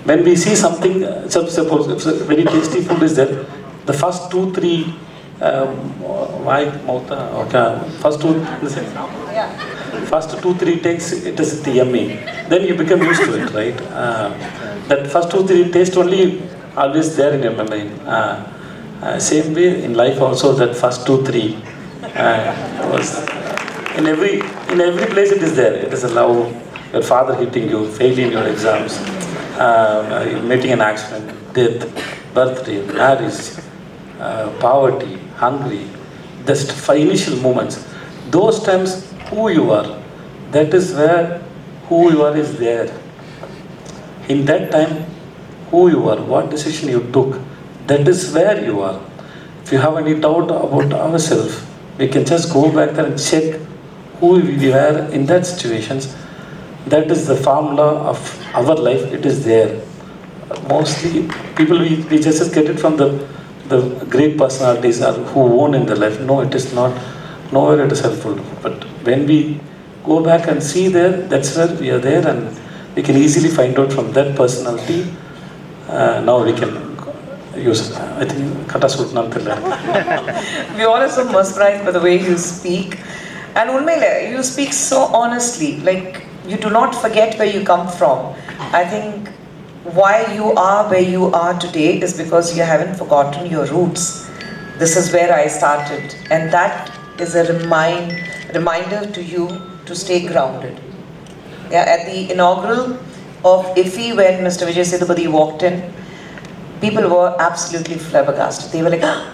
when we see something, suppose if a very tasty food is there, the first 2-3 first 2-3 takes it is yummy. Then you become used to it, right? That first 2-3 taste only always there in your memory. Same way in life also, that first 2-3 was in every place it is there. It is a love, your father hitting you, failing your exams, meeting an accident, death, birthday, marriage, poverty, hungry, just initial moments. Those times, who you are, that is where who you are is there. In that time, who you are, what decision you took, that is where you are. If you have any doubt about ourselves, we can just go back there and check who we were in that situations. That is the formula of our life, it is there. Mostly people, we just get it from the great personalities who won in their life. No, it is not. Nowhere it is helpful. But when we go back and see there, that's where we are there, and we can easily find out from that personality. Now we can use, I think, we all are so mesmerized by the way you speak. And Unmaile, you speak so honestly, like you do not forget where you come from. I think why you are where you are today is because you haven't forgotten your roots. This is where I started, and that is a reminder to you to stay grounded. Yeah, at the inaugural of IFFI, when Mr. Vijay Sethupathi walked in, people were absolutely flabbergasted. They were like, ah!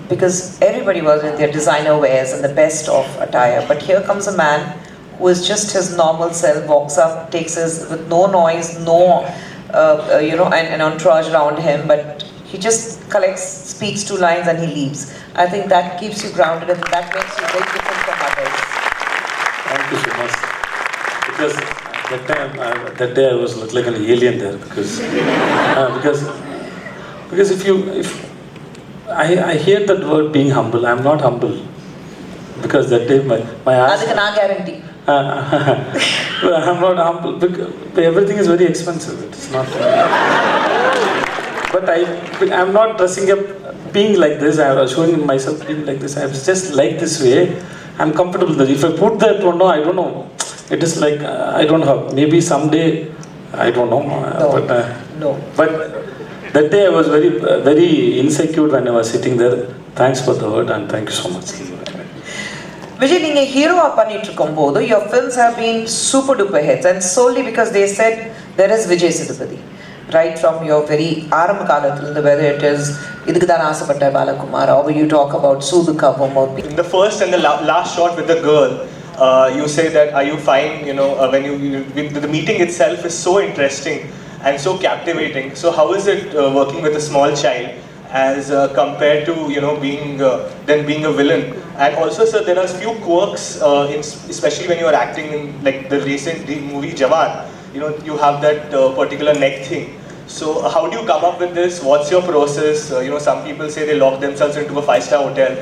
Because everybody was in their designer wears and the best of attire. But here comes a man who is just his normal self, walks up, takes his, with no noise, no, an entourage around him, but he just collects, speaks 2 lines and he leaves. I think that keeps you grounded and that makes you very different from others. Thank you so much. Because that day I was like an alien there, because if I hear that word being humble, I'm not humble. Because that day my ass... That's a guarantee. I'm not humble because everything is very expensive. It's not. But I'm not dressing up being like this. I was showing myself being like this. I was just like this way. I'm comfortable with it. If I put that one, no, I don't know. It is like I don't know. Maybe someday, I don't know. No. But that day I was very insecure when I was sitting there. Thanks for the word and thank you so much. Vijay, you hero your films have been super duper hits, and solely because they said there is Vijay Sethupathi. Right from your very Arambakalathil, whether it is Idukkudan Asapatta Balakumara, or you talk about Suduka Vomo. In the first and the last shot with the girl, you say that, are you fine? The meeting itself is so interesting and so captivating. So how is it working with a small child as compared to being a villain? And also, sir, there are few quirks, especially when you are acting in like the recent movie Jawan. You have that particular neck thing. So how do you come up with this? What's your process? Some people say they lock themselves into a 5-star hotel.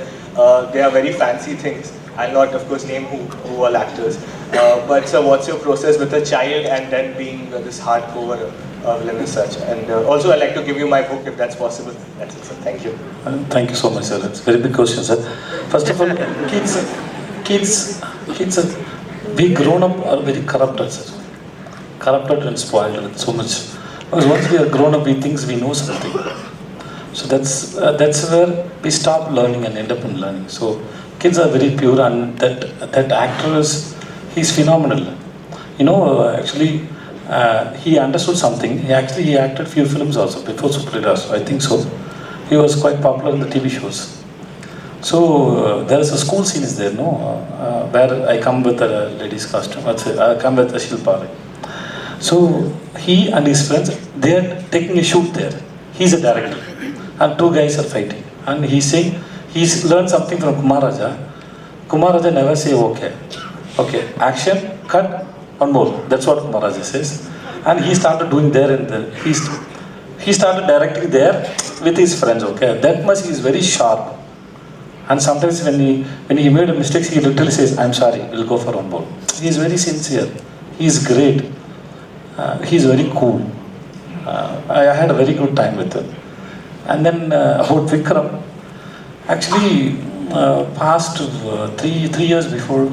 They are very fancy things. I'll not, of course, name who all actors. But sir, what's your process with a child and then being this hardcore villain and such? And also, I'd like to give you my book if that's possible. That's it, sir. Thank you. Thank you so much, sir. It's a very big question, sir. First of all, kids, we grown up are very corrupted, sir. Corrupted and spoiled with so much. Because once we are grown up, we think we know something. So that's where we stop learning and end up in learning. So kids are very pure, and that actor he's phenomenal. Actually, he understood something. He acted few films also before Superhero. So I think so. He was quite popular in the TV shows. So there is a school scene is there, where I come with a lady's costume. I come with a Shilpa. So he and his friends, they are taking a shoot there. He's a director, and 2 guys are fighting. And he's saying he's learned something from Kumaraja. Kumaraja never say okay, action, cut, one more. That's what Kumaraja says. And he started doing there and there. He started directing there with his friends. Okay, that much he is very sharp. And sometimes when he made a mistake, he literally says, "I'm sorry, we'll go for one more." He is very sincere. He is great. He is very cool. I had a very good time with her. And then about Vikram, actually, past 3 years before,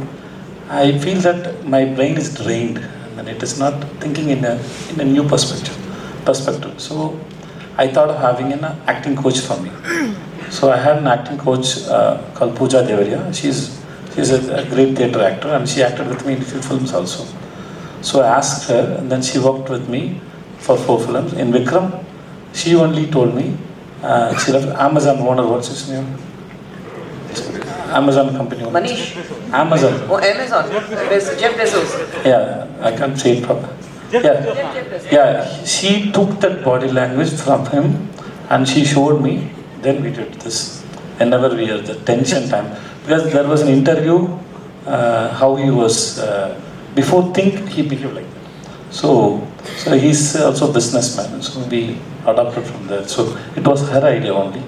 I feel that my brain is drained and it is not thinking in a new perspective. So I thought of having an acting coach for me. So I had an acting coach called Pooja Devaria. She's a great theatre actor and she acted with me in a few films also. So I asked her and then she worked with me for 4 films. In Vikram, she only told me, she left Amazon owner, what's his name? Amazon company owner. Manish. Amazon. Oh, Amazon. Jeff Bezos. Yeah, I can't say it properly. Yeah, she took that body language from him and she showed me. Then we did this. Whenever we had the tension time, because there was an interview, how he was before he behaved like that. So he's also a businessman. So we adopted from there. So it was her idea only.